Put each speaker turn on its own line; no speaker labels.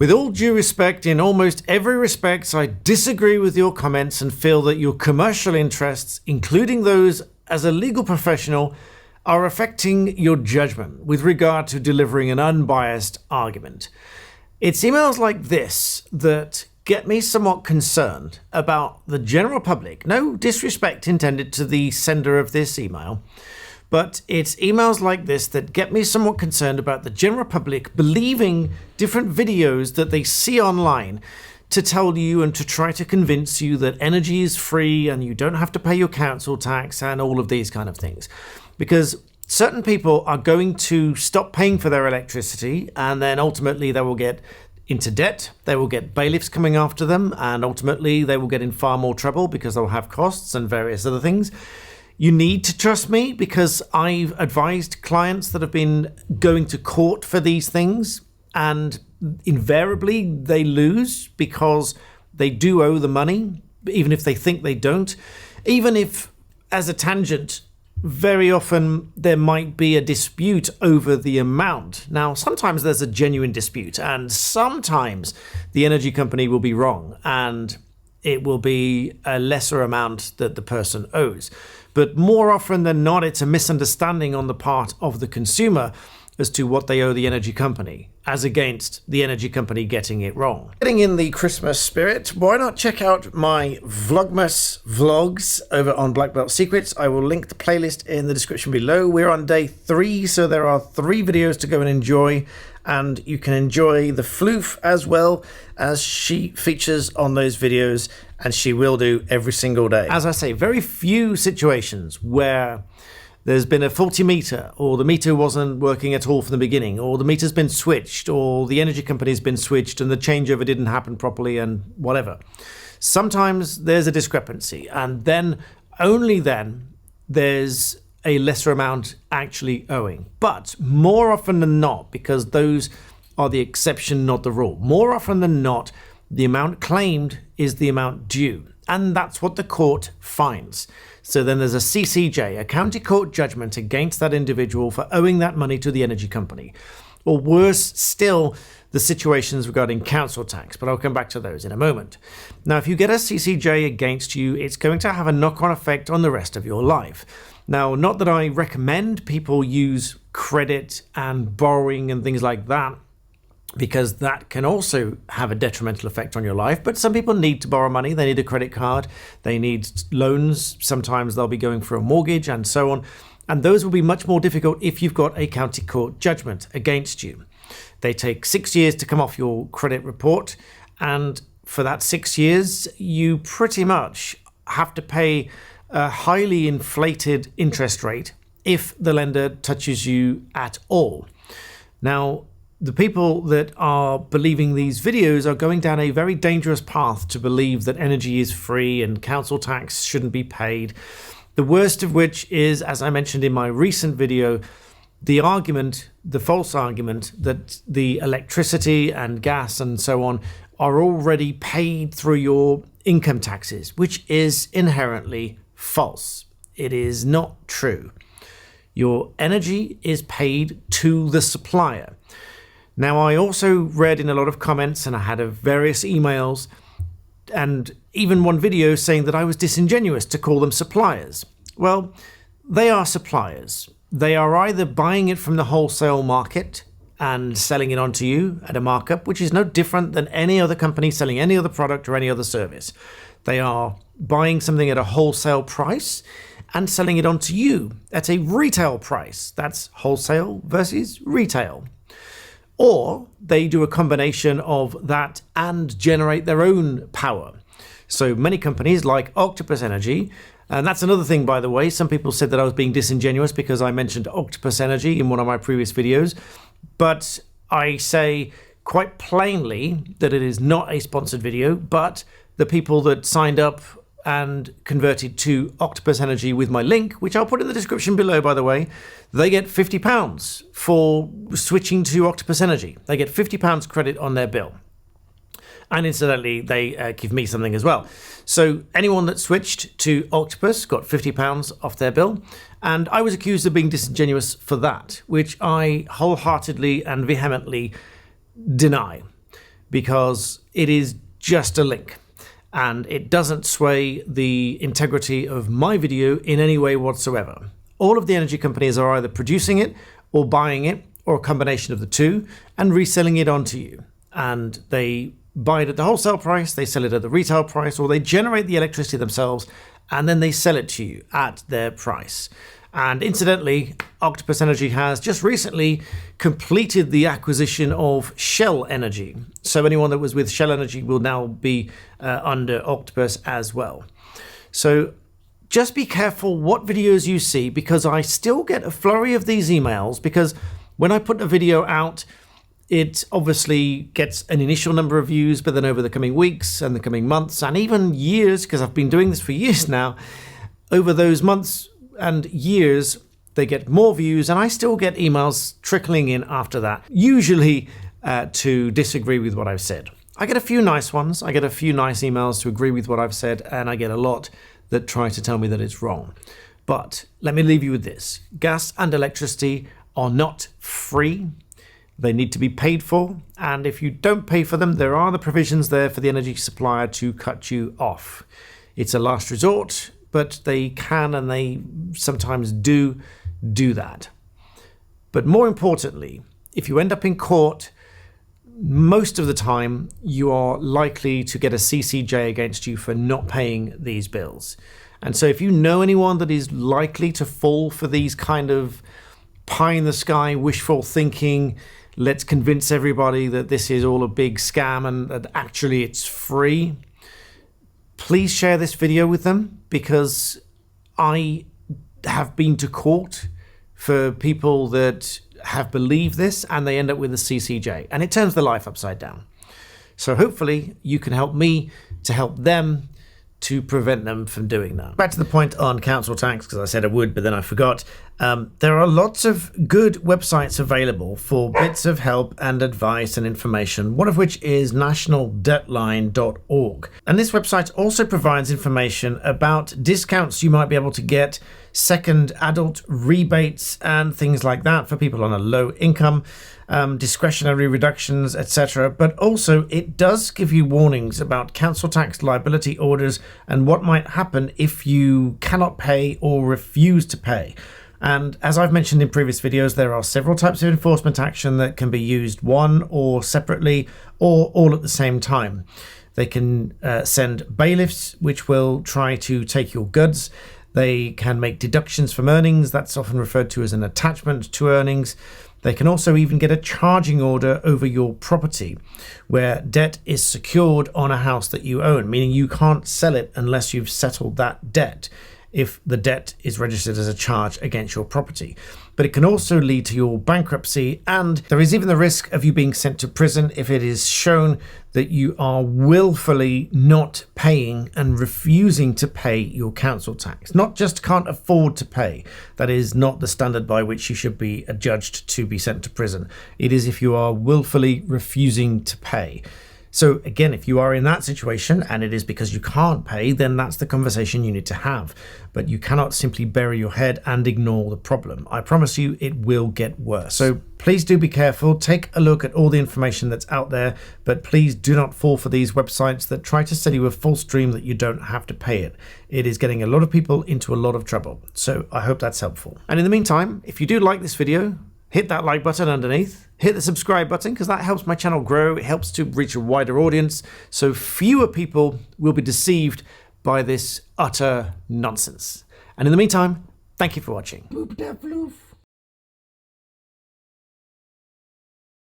With all due respect, in almost every respect, I disagree with your comments and feel that your commercial interests, including those as a legal professional, are affecting your judgment with regard to delivering an unbiased argument. It's emails like this that get me somewhat concerned about the general public. No disrespect intended to the sender of this email, but it's emails like this that get me somewhat concerned about the general public believing different videos that they see online to tell you and to try to convince you that energy is free and you don't have to pay your council tax and all of these kind of things. Because certain people are going to stop paying for their electricity, and then ultimately they will get into debt, they will get bailiffs coming after them, and ultimately they will get in far more trouble because they'll have costs and various other things. You need to trust me because I've advised clients that have been going to court for these things, and invariably they lose because they do owe the money, even if they think they don't. Even if, as a tangent, very often there might be a dispute over the amount. Now, sometimes there's a genuine dispute, and sometimes the energy company will be wrong, and it will be a lesser amount that the person owes. But more often than not, it's a misunderstanding on the part of the consumer as to what they owe the energy company, as against the energy company getting it wrong. Getting in the Christmas spirit, why not check out my Vlogmas vlogs over on Black Belt Secrets? I will link the playlist in the description below. We're on day 3, so there are 3 videos to go and enjoy, and you can enjoy the floof as well, as she features on those videos, and she will do every single day. As I say, very few situations where there's been a faulty meter, or the meter wasn't working at all from the beginning, or the meter's been switched, or the energy company's been switched and the changeover didn't happen properly and whatever. Sometimes there's a discrepancy, and then, only then, there's a lesser amount actually owing. But more often than not, because those are the exception, not the rule, more often than not, the amount claimed is the amount due. And that's what the court finds. So then there's a CCJ, a county court judgment against that individual for owing that money to the energy company. Or worse still, the situations regarding council tax, but I'll come back to those in a moment. Now, if you get a CCJ against you, it's going to have a knock-on effect on the rest of your life. Now, not that I recommend people use credit and borrowing and things like that, because that can also have a detrimental effect on your life. But some people need to borrow money. They need a credit card. They need loans. Sometimes they'll be going for a mortgage and so on. And those will be much more difficult if you've got a county court judgment against you. They take 6 years to come off your credit report. And for that 6 years, you pretty much have to pay a highly inflated interest rate if the lender touches you at all. Now, the people that are believing these videos are going down a very dangerous path to believe that energy is free and council tax shouldn't be paid. The worst of which is, as I mentioned in my recent video, the argument, the false argument that the electricity and gas and so on are already paid through your income taxes, which is inherently false. It is not true. Your energy is paid to the supplier. Now, I also read in a lot of comments, and I had various emails and even one video saying that I was disingenuous to call them suppliers. Well, they are suppliers. They are either buying it from the wholesale market and selling it on to you at a markup, which is no different than any other company selling any other product or any other service. They are buying something at a wholesale price and selling it on to you at a retail price. That's wholesale versus retail. Or they do a combination of that and generate their own power. So many companies like Octopus Energy, and that's another thing, by the way, some people said that I was being disingenuous because I mentioned Octopus Energy in one of my previous videos, but I say quite plainly that it is not a sponsored video, but the people that signed up and converted to Octopus Energy with my link, which I'll put in the description below, by the way, they get £50 for switching to Octopus Energy. They get £50 credit on their bill. And incidentally, they give me something as well. So anyone that switched to Octopus got £50 off their bill. And I was accused of being disingenuous for that, which I wholeheartedly and vehemently deny. because it is just a link and it doesn't sway the integrity of my video in any way whatsoever. All of the energy companies are either producing it or buying it, or a combination of the two, and reselling it onto you. And they buy it at the wholesale price, they sell it at the retail price, or they generate the electricity themselves and then they sell it to you at their price. And incidentally, Octopus Energy has just recently completed the acquisition of Shell Energy. So anyone that was with Shell Energy will now be under Octopus as well. So just be careful what videos you see, because I still get a flurry of these emails, because when I put a video out, it obviously gets an initial number of views, but then over the coming weeks and the coming months and even years, because I've been doing this for years now, over those months and years, they get more views, and I still get emails trickling in after that, usually to disagree with what I've said. I get a few nice ones, I get a few nice emails to agree with what I've said, and I get a lot that try to tell me that it's wrong. But let me leave you with this. Gas and electricity are not free. They need to be paid for, and if you don't pay for them, there are the provisions there for the energy supplier to cut you off. It's a last resort, but they can and they sometimes do that. But more importantly, if you end up in court, most of the time you are likely to get a CCJ against you for not paying these bills. And so if you know anyone that is likely to fall for these kind of pie-in-the-sky wishful thinking, let's convince everybody that this is all a big scam and that actually it's free, please share this video with them, because I have been to court for people that have believed this and they end up with a CCJ, and it turns their life upside down. So hopefully you can help me to help them to prevent them from doing that. Back to the point on council tax, because I said I would, but then I forgot. There are lots of good websites available for bits of help and advice and information, one of which is nationaldebtline.org. And this website also provides information about discounts you might be able to get, second adult rebates and things like that for people on a low income, discretionary reductions, etc. But also it does give you warnings about council tax liability orders and what might happen if you cannot pay or refuse to pay. And as I've mentioned in previous videos, there are several types of enforcement action that can be used one or separately or all at the same time. They can send bailiffs, which will try to take your goods. They can make deductions from earnings. That's often referred to as an attachment to earnings. They can also even get a charging order over your property, where debt is secured on a house that you own, meaning you can't sell it unless you've settled that debt, if the debt is registered as a charge against your property. But it can also lead to your bankruptcy, and there is even the risk of you being sent to prison if it is shown that you are willfully not paying and refusing to pay your council tax. Not just can't afford to pay. That is not the standard by which you should be adjudged to be sent to prison. It is if you are willfully refusing to pay. So again, if you are in that situation and it is because you can't pay, then that's the conversation you need to have. But you cannot simply bury your head and ignore the problem. I promise you it will get worse. So please do be careful. Take a look at all the information that's out there, but please do not fall for these websites that try to sell you a false dream that you don't have to pay it. It is getting a lot of people into a lot of trouble. So I hope that's helpful. And in the meantime, if you do like this video, hit that like button underneath, hit the subscribe button, because that helps my channel grow. It helps to reach a wider audience, so fewer people will be deceived by this utter nonsense. And in the meantime, thank you for watching.